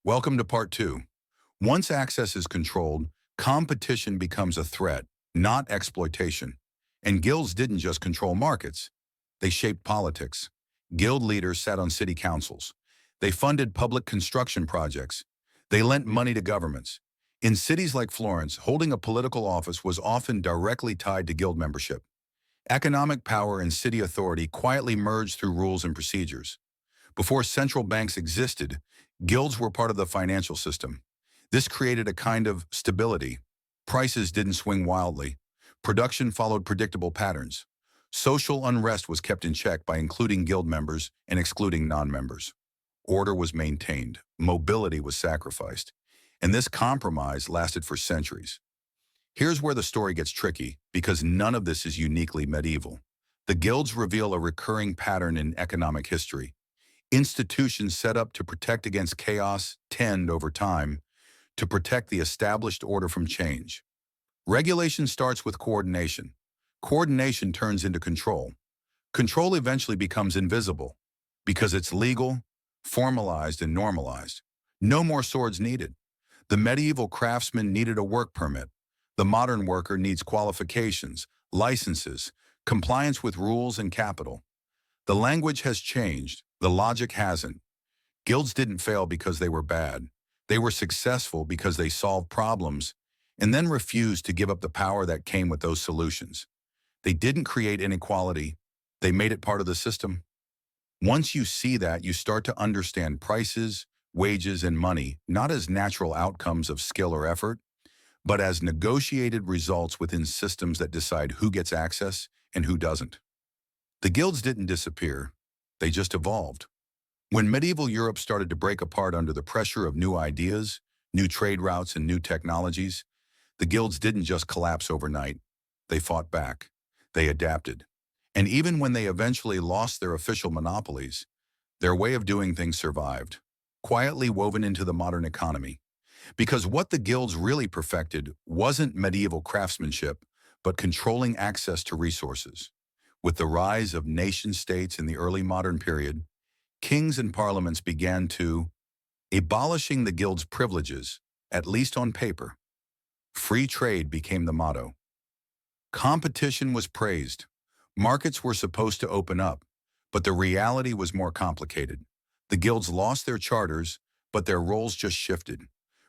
Welcome to part two. Once access is controlled, competition becomes a threat, not exploitation. And guilds didn't just control markets. They shaped politics. Guild leaders sat on city councils. They funded public construction projects. They lent money to governments. In cities like Florence, holding a political office was often directly tied to guild membership. Economic power and city authority quietly merged through rules and procedures. Before central banks existed, guilds were part of the financial system. This created a kind of stability. Prices didn't swing wildly. Production followed predictable patterns. Social unrest was kept in check by including guild members and excluding non-members. Order was maintained. Mobility was sacrificed. And this compromise lasted for centuries. Here's where the story gets tricky, because none of this is uniquely medieval. The guilds reveal a recurring pattern in economic history. Institutions set up to protect against chaos tend, over time, to protect the established order from change. Regulation starts with coordination. Coordination turns into control. Control eventually becomes invisible because it's legal, formalized, and normalized. No more swords needed. The medieval craftsman needed a work permit. The modern worker needs qualifications, licenses, compliance with rules and capital. The language has changed. The logic hasn't. Guilds didn't fail because they were bad. They were successful because they solved problems and then refused to give up the power that came with those solutions. They didn't create inequality. They made it part of the system. Once you see that, you start to understand prices, wages, and money not as natural outcomes of skill or effort, but as negotiated results within systems that decide who gets access and who doesn't. The guilds didn't disappear. They just evolved. When medieval Europe started to break apart under the pressure of new ideas, new trade routes, and new technologies, the guilds didn't just collapse overnight. They fought back. They adapted. And even when they eventually lost their official monopolies, their way of doing things survived, quietly woven into the modern economy. Because what the guilds really perfected wasn't medieval craftsmanship, but controlling access to resources. With the rise of nation-states in the early modern period, kings and parliaments began to abolishing the guild's privileges, at least on paper. Free trade became the motto. Competition was praised. Markets were supposed to open up, but the reality was more complicated. The guilds lost their charters, but their roles just shifted.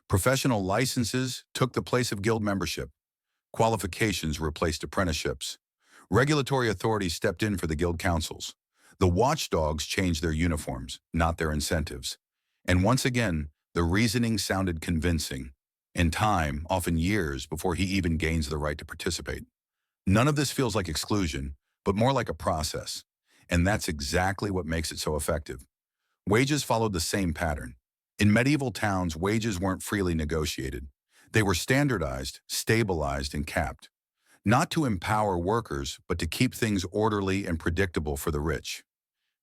Professional licenses took the place of guild membership. Qualifications replaced apprenticeships. Regulatory authorities stepped in for the guild councils. The watchdogs changed their uniforms, not their incentives. And once again, the reasoning sounded convincing. In time, often years before he even gains the right to participate. None of this feels like exclusion, but more like a process. And that's exactly what makes it so effective. Wages followed the same pattern. In medieval towns, wages weren't freely negotiated. They were standardized, stabilized, and capped. Not to empower workers, but to keep things orderly and predictable for the rich.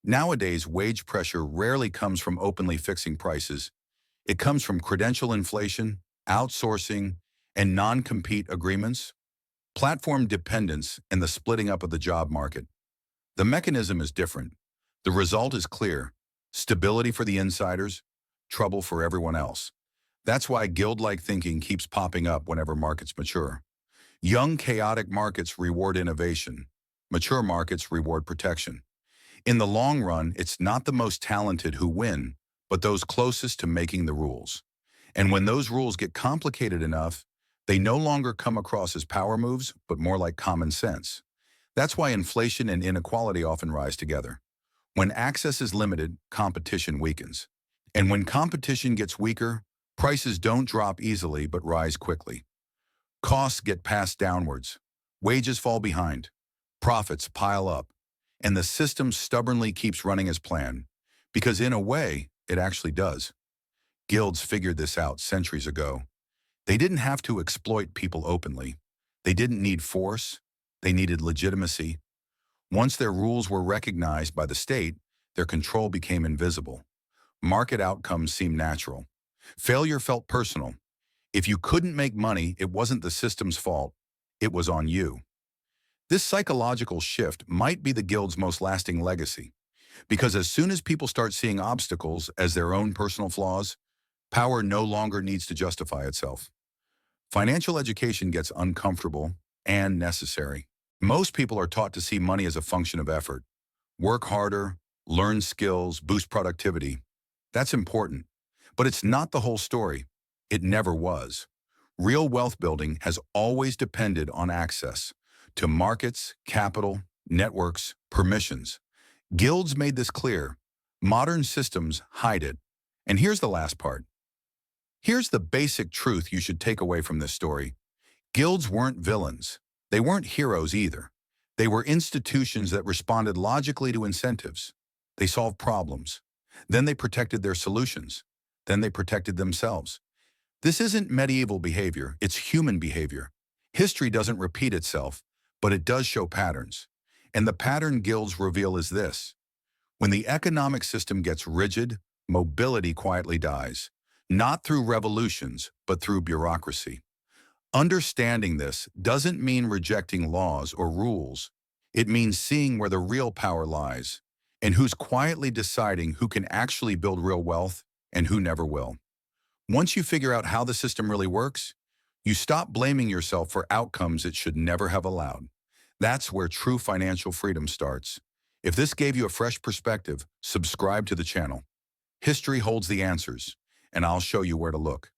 Nowadays, wage pressure rarely comes from openly fixing prices. It comes from credential inflation, outsourcing, and non-compete agreements, platform dependence, and the splitting up of the job market. The mechanism is different. The result is clear: stability for the insiders, trouble for everyone else. That's why guild-like thinking keeps popping up whenever markets mature. Young, chaotic markets reward innovation. Mature markets reward protection. In the long run, it's not the most talented who win, but those closest to making the rules. And when those rules get complicated enough, they no longer come across as power moves, but more like common sense. That's why inflation and inequality often rise together. When access is limited, competition weakens. And when competition gets weaker, prices don't drop easily but rise quickly. Costs get passed downwards. Wages fall behind. Profits pile up. And the system stubbornly keeps running as planned. Because in a way, it actually does. Guilds figured this out centuries ago. They didn't have to exploit people openly. They didn't need force. They needed legitimacy. Once their rules were recognized by the state, their control became invisible. Market outcomes seemed natural. Failure felt personal. If you couldn't make money, it wasn't the system's fault. It was on you. This psychological shift might be the guild's most lasting legacy, because as soon as people start seeing obstacles as their own personal flaws, Power no longer needs to justify itself. Financial education gets uncomfortable and necessary. Most people are taught to see money as a function of effort. Work harder, learn skills, boost productivity. That's important, but it's not the whole story. It never was. Real wealth building has always depended on access to markets, capital, networks, permissions. Guilds made this clear. Modern systems hide it. And here's the last part. Here's the basic truth you should take away from this story. Guilds weren't villains. They weren't heroes either. They were institutions that responded logically to incentives. They solved problems. Then they protected their solutions. Then they protected themselves. This isn't medieval behavior, it's human behavior. History doesn't repeat itself, but it does show patterns. And the pattern guilds reveal is this. When the economic system gets rigid, mobility quietly dies. Not through revolutions, but through bureaucracy. Understanding this doesn't mean rejecting laws or rules. It means seeing where the real power lies and who's quietly deciding who can actually build real wealth and who never will. Once you figure out how the system really works, you stop blaming yourself for outcomes it should never have allowed. That's where true financial freedom starts. If this gave you a fresh perspective, subscribe to the channel. History holds the answers, and I'll show you where to look.